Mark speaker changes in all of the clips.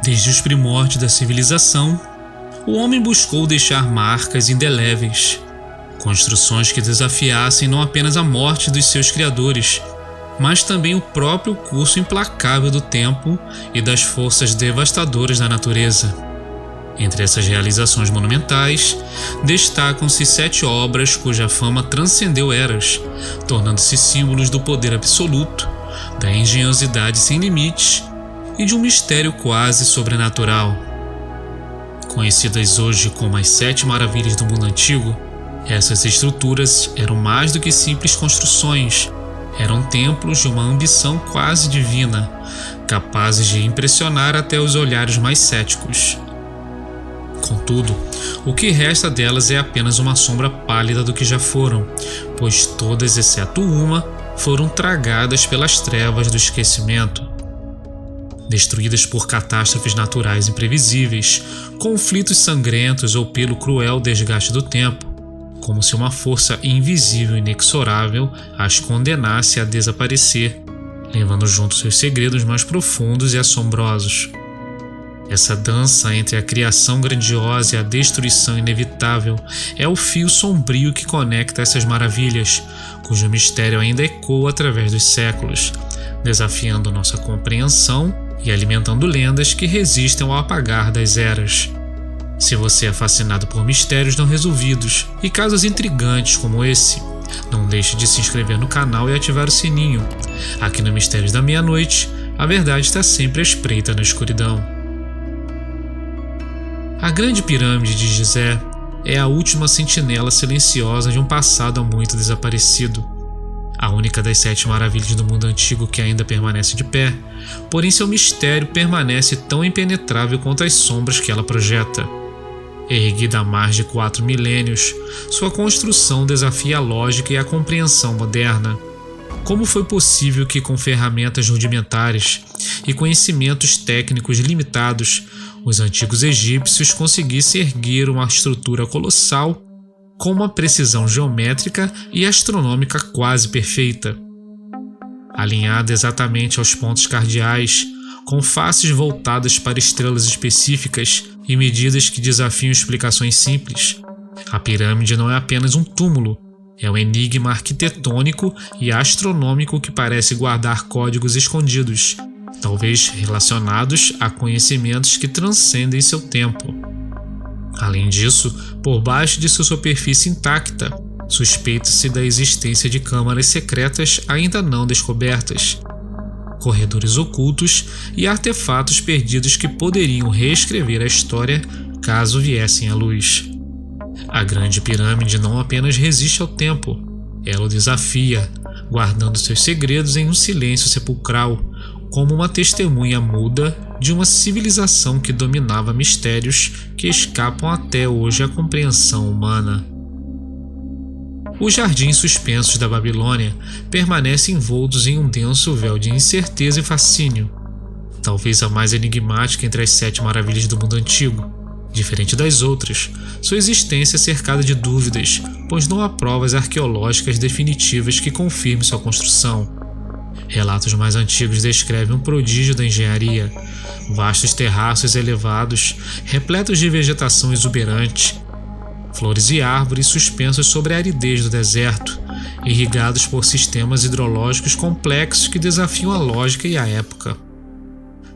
Speaker 1: Desde os primórdios da civilização, o homem buscou deixar marcas indeléveis, construções que desafiassem não apenas a morte dos seus criadores, mas também o próprio curso implacável do tempo e das forças devastadoras da natureza. Entre essas realizações monumentais, destacam-se 7 obras cuja fama transcendeu eras, tornando-se símbolos do poder absoluto, da engenhosidade sem limites e de um mistério quase sobrenatural. Conhecidas hoje como as 7 Maravilhas do Mundo Antigo, essas estruturas eram mais do que simples construções, eram templos de uma ambição quase divina, capazes de impressionar até os olhares mais céticos. Contudo, o que resta delas é apenas uma sombra pálida do que já foram, pois todas, exceto uma, foram tragadas pelas trevas do esquecimento. Destruídas por catástrofes naturais imprevisíveis, conflitos sangrentos ou pelo cruel desgaste do tempo, como se uma força invisível e inexorável as condenasse a desaparecer, levando junto seus segredos mais profundos e assombrosos. Essa dança entre a criação grandiosa e a destruição inevitável é o fio sombrio que conecta essas maravilhas, cujo mistério ainda ecoa através dos séculos, desafiando nossa compreensão e alimentando lendas que resistem ao apagar das eras. Se você é fascinado por mistérios não resolvidos e casos intrigantes como esse, não deixe de se inscrever no canal e ativar o sininho. Aqui no Mistérios da Meia-Noite, a verdade está sempre à espreita na escuridão. A Grande Pirâmide de Gizé é a última sentinela silenciosa de um passado há muito desaparecido. A única das 7 maravilhas do mundo antigo que ainda permanece de pé, porém seu mistério permanece tão impenetrável quanto as sombras que ela projeta. Erguida há mais de 4 milênios, sua construção desafia a lógica e a compreensão moderna. Como foi possível que, com ferramentas rudimentares e conhecimentos técnicos limitados, os antigos egípcios conseguissem erguer uma estrutura colossal com uma precisão geométrica e astronômica quase perfeita? Alinhada exatamente aos pontos cardeais, com faces voltadas para estrelas específicas e medidas que desafiam explicações simples, a pirâmide não é apenas um túmulo, é um enigma arquitetônico e astronômico que parece guardar códigos escondidos, talvez relacionados a conhecimentos que transcendem seu tempo. Além disso, por baixo de sua superfície intacta, suspeita-se da existência de câmaras secretas ainda não descobertas, corredores ocultos e artefatos perdidos que poderiam reescrever a história caso viessem à luz. A Grande Pirâmide não apenas resiste ao tempo, ela o desafia, guardando seus segredos em um silêncio sepulcral, como uma testemunha muda de uma civilização que dominava mistérios que escapam até hoje à compreensão humana. Os jardins suspensos da Babilônia permanecem envoltos em um denso véu de incerteza e fascínio, talvez a mais enigmática entre as 7 maravilhas do mundo antigo. Diferente das outras, sua existência é cercada de dúvidas, pois não há provas arqueológicas definitivas que confirmem sua construção. Relatos mais antigos descrevem um prodígio da engenharia, vastos terraços elevados, repletos de vegetação exuberante, flores e árvores suspensos sobre a aridez do deserto, irrigados por sistemas hidrológicos complexos que desafiam a lógica e a época.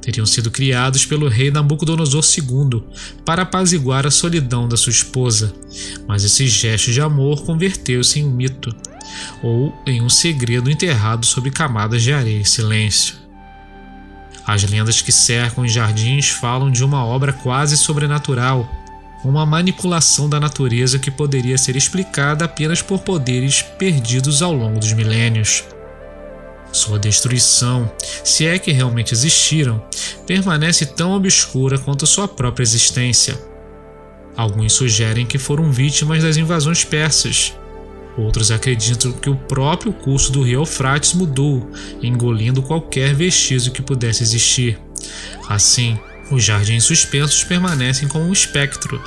Speaker 1: Teriam sido criados pelo rei Nabucodonosor II para apaziguar a solidão da sua esposa, mas esse gesto de amor converteu-se em um mito, ou em um segredo enterrado sob camadas de areia e silêncio. As lendas que cercam os jardins falam de uma obra quase sobrenatural, uma manipulação da natureza que poderia ser explicada apenas por poderes perdidos ao longo dos milênios. Sua destruição, se é que realmente existiram, permanece tão obscura quanto sua própria existência. Alguns sugerem que foram vítimas das invasões persas. Outros acreditam que o próprio curso do rio Eufrates mudou, engolindo qualquer vestígio que pudesse existir. Assim, os jardins suspensos permanecem como um espectro,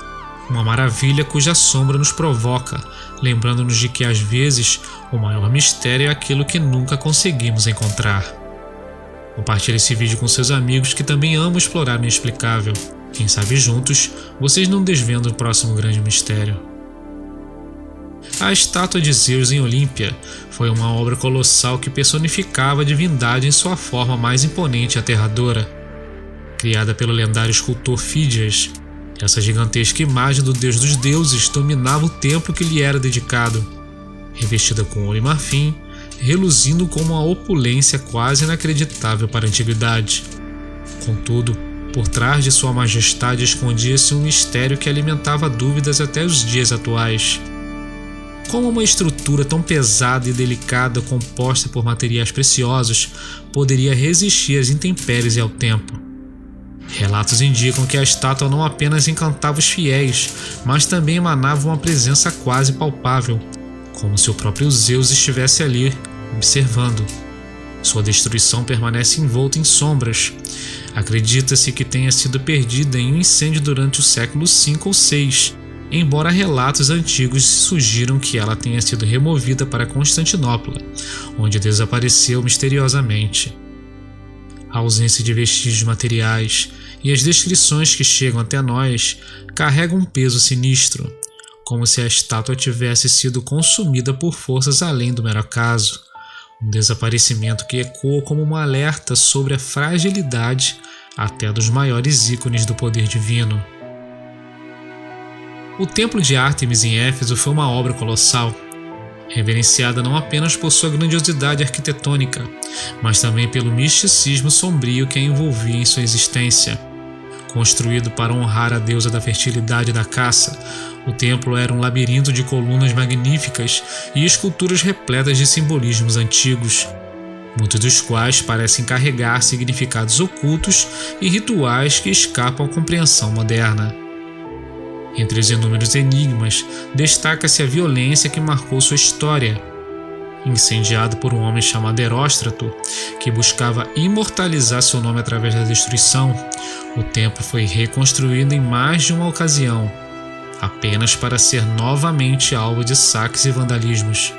Speaker 1: uma maravilha cuja sombra nos provoca, lembrando-nos de que, às vezes, o maior mistério é aquilo que nunca conseguimos encontrar. Compartilhe esse vídeo com seus amigos que também amam explorar o inexplicável. Quem sabe juntos, vocês não desvendam o próximo grande mistério. A estátua de Zeus em Olímpia foi uma obra colossal que personificava a divindade em sua forma mais imponente e aterradora. Criada pelo lendário escultor Fídias, essa gigantesca imagem do deus dos deuses dominava o templo que lhe era dedicado, revestida com ouro e marfim, reluzindo com uma opulência quase inacreditável para a antiguidade. Contudo, por trás de sua majestade escondia-se um mistério que alimentava dúvidas até os dias atuais. Como uma estrutura tão pesada e delicada, composta por materiais preciosos, poderia resistir às intempéries e ao tempo? Relatos indicam que a estátua não apenas encantava os fiéis, mas também emanava uma presença quase palpável, como se o próprio Zeus estivesse ali, observando. Sua destruição permanece envolta em sombras. Acredita-se que tenha sido perdida em um incêndio durante o século V ou VI, embora relatos antigos sugiram que ela tenha sido removida para Constantinopla, onde desapareceu misteriosamente. A ausência de vestígios materiais e as descrições que chegam até nós carregam um peso sinistro, como se a estátua tivesse sido consumida por forças além do mero acaso, um desaparecimento que ecoa como um alerta sobre a fragilidade até dos maiores ícones do poder divino. O Templo de Ártemis em Éfeso foi uma obra colossal, reverenciada não apenas por sua grandiosidade arquitetônica, mas também pelo misticismo sombrio que a envolvia em sua existência. Construído para honrar a deusa da fertilidade e da caça, o templo era um labirinto de colunas magníficas e esculturas repletas de simbolismos antigos, muitos dos quais parecem carregar significados ocultos e rituais que escapam à compreensão moderna. Entre os inúmeros enigmas, destaca-se a violência que marcou sua história. Incendiado por um homem chamado Heróstrato, que buscava imortalizar seu nome através da destruição, o templo foi reconstruído em mais de uma ocasião, apenas para ser novamente alvo de saques e vandalismos.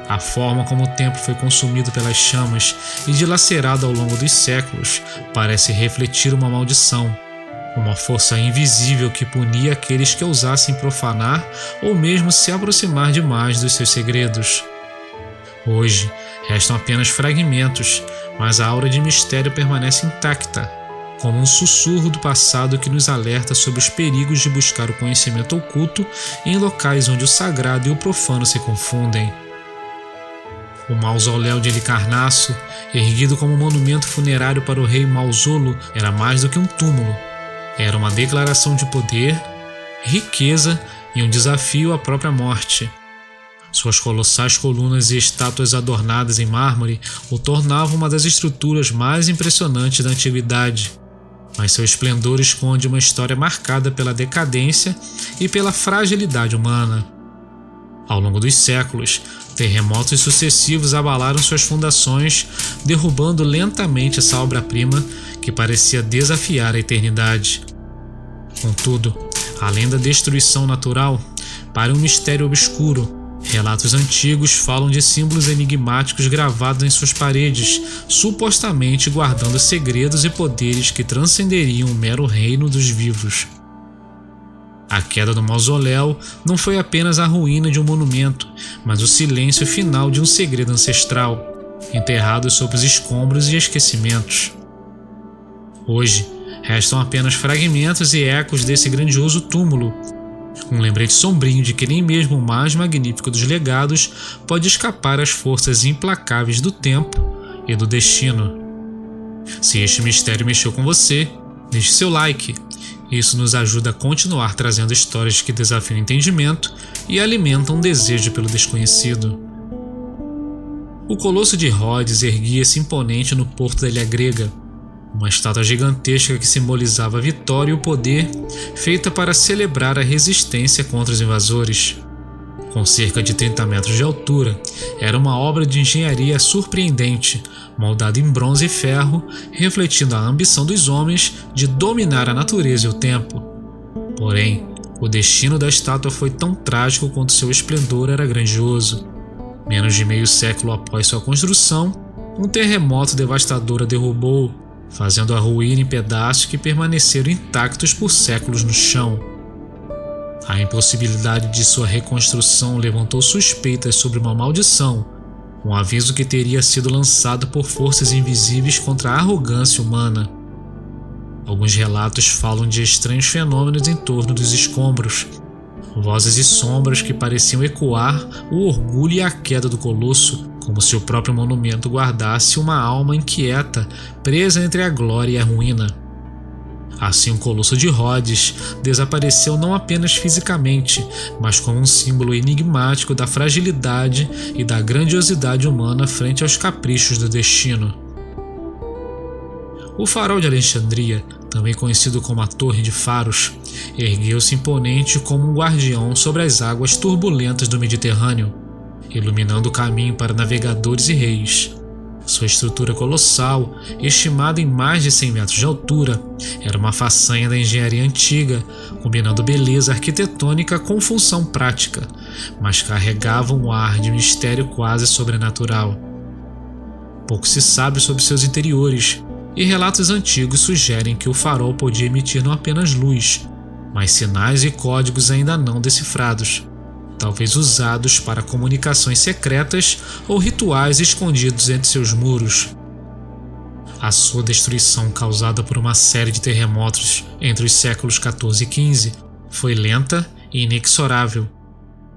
Speaker 1: A forma como o templo foi consumido pelas chamas e dilacerado ao longo dos séculos parece refletir uma maldição, uma força invisível que punia aqueles que ousassem profanar ou mesmo se aproximar demais dos seus segredos. Hoje, restam apenas fragmentos, mas a aura de mistério permanece intacta, como um sussurro do passado que nos alerta sobre os perigos de buscar o conhecimento oculto em locais onde o sagrado e o profano se confundem. O mausoléu de Halicarnasso, erguido como monumento funerário para o rei Mausolo, era mais do que um túmulo. Era uma declaração de poder, riqueza e um desafio à própria morte. Suas colossais colunas e estátuas adornadas em mármore o tornavam uma das estruturas mais impressionantes da antiguidade, mas seu esplendor esconde uma história marcada pela decadência e pela fragilidade humana. Ao longo dos séculos, terremotos sucessivos abalaram suas fundações, derrubando lentamente essa obra-prima que parecia desafiar a eternidade. Contudo, além da destruição natural, para um mistério obscuro, relatos antigos falam de símbolos enigmáticos gravados em suas paredes, supostamente guardando segredos e poderes que transcenderiam o mero reino dos vivos. A queda do mausoléu não foi apenas a ruína de um monumento, mas o silêncio final de um segredo ancestral, enterrado sob os escombros e esquecimentos. Hoje, restam apenas fragmentos e ecos desse grandioso túmulo, um lembrete sombrio de que nem mesmo o mais magnífico dos legados pode escapar às forças implacáveis do tempo e do destino. Se este mistério mexeu com você, deixe seu like. Isso nos ajuda a continuar trazendo histórias que desafiam o entendimento e alimentam um desejo pelo desconhecido. O Colosso de Rhodes erguia-se imponente no porto da ilha grega, uma estátua gigantesca que simbolizava a vitória e o poder, feita para celebrar a resistência contra os invasores. Com cerca de 30 metros de altura, era uma obra de engenharia surpreendente, moldada em bronze e ferro, refletindo a ambição dos homens de dominar a natureza e o tempo. Porém, o destino da estátua foi tão trágico quanto seu esplendor era grandioso. Menos de meio século após sua construção, um terremoto devastador a derrubou, fazendo-a ruir em pedaços que permaneceram intactos por séculos no chão. A impossibilidade de sua reconstrução levantou suspeitas sobre uma maldição, um aviso que teria sido lançado por forças invisíveis contra a arrogância humana. Alguns relatos falam de estranhos fenômenos em torno dos escombros, vozes e sombras que pareciam ecoar o orgulho e a queda do colosso, como se o próprio monumento guardasse uma alma inquieta, presa entre a glória e a ruína. Assim, o Colosso de Rhodes desapareceu não apenas fisicamente, mas como um símbolo enigmático da fragilidade e da grandiosidade humana frente aos caprichos do destino. O Farol de Alexandria, também conhecido como a Torre de Faros, ergueu-se imponente como um guardião sobre as águas turbulentas do Mediterrâneo, iluminando o caminho para navegadores e reis. Sua estrutura colossal, estimada em mais de 100 metros de altura, era uma façanha da engenharia antiga, combinando beleza arquitetônica com função prática, mas carregava um ar de mistério quase sobrenatural. Pouco se sabe sobre seus interiores, e relatos antigos sugerem que o farol podia emitir não apenas luz, mas sinais e códigos ainda não decifrados, talvez usados para comunicações secretas ou rituais escondidos entre seus muros. A sua destruição, causada por uma série de terremotos entre os séculos XIV e XV, foi lenta e inexorável.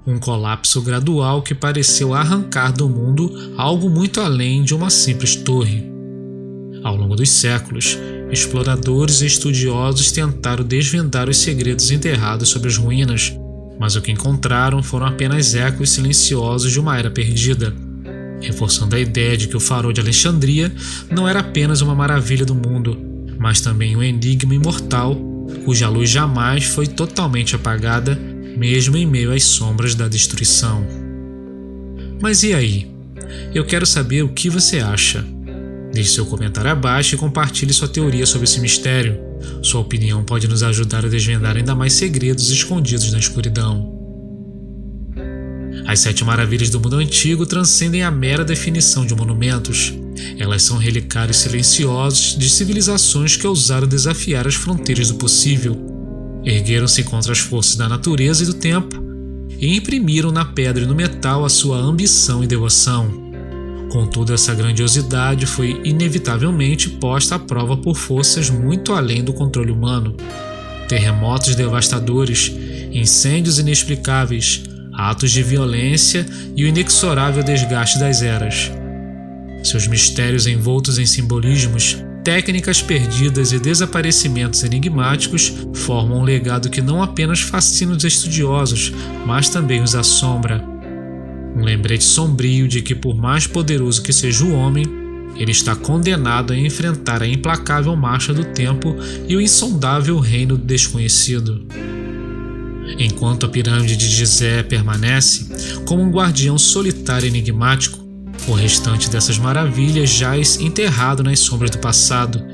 Speaker 1: Um colapso gradual que pareceu arrancar do mundo algo muito além de uma simples torre. Ao longo dos séculos, exploradores e estudiosos tentaram desvendar os segredos enterrados sob as ruínas, mas o que encontraram foram apenas ecos silenciosos de uma era perdida, reforçando a ideia de que o Farol de Alexandria não era apenas uma maravilha do mundo, mas também um enigma imortal, cuja luz jamais foi totalmente apagada, mesmo em meio às sombras da destruição. Mas e aí? Eu quero saber o que você acha. Deixe seu comentário abaixo e compartilhe sua teoria sobre esse mistério. Sua opinião pode nos ajudar a desvendar ainda mais segredos escondidos na escuridão. As 7 maravilhas do mundo antigo transcendem a mera definição de monumentos. Elas são relicários silenciosos de civilizações que ousaram desafiar as fronteiras do possível, ergueram-se contra as forças da natureza e do tempo e imprimiram na pedra e no metal a sua ambição e devoção. Contudo, essa grandiosidade foi inevitavelmente posta à prova por forças muito além do controle humano. Terremotos devastadores, incêndios inexplicáveis, atos de violência e o inexorável desgaste das eras. Seus mistérios envoltos em simbolismos, técnicas perdidas e desaparecimentos enigmáticos formam um legado que não apenas fascina os estudiosos, mas também os assombra. Um lembrete sombrio de que, por mais poderoso que seja o homem, ele está condenado a enfrentar a implacável marcha do tempo e o insondável reino do desconhecido. Enquanto a pirâmide de Gizé permanece como um guardião solitário e enigmático, o restante dessas maravilhas jaz enterrado nas sombras do passado,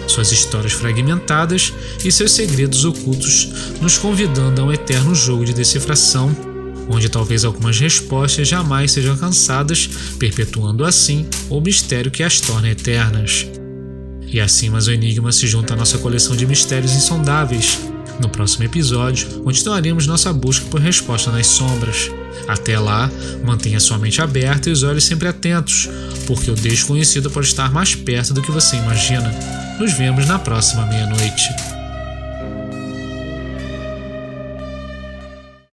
Speaker 1: suas histórias fragmentadas e seus segredos ocultos nos convidando a um eterno jogo de decifração, onde talvez algumas respostas jamais sejam alcançadas, perpetuando assim o mistério que as torna eternas. E assim mais um enigma se junta à nossa coleção de mistérios insondáveis. No próximo episódio, continuaremos nossa busca por resposta nas sombras. Até lá, mantenha sua mente aberta e os olhos sempre atentos, porque o desconhecido pode estar mais perto do que você imagina. Nos vemos na próxima meia-noite.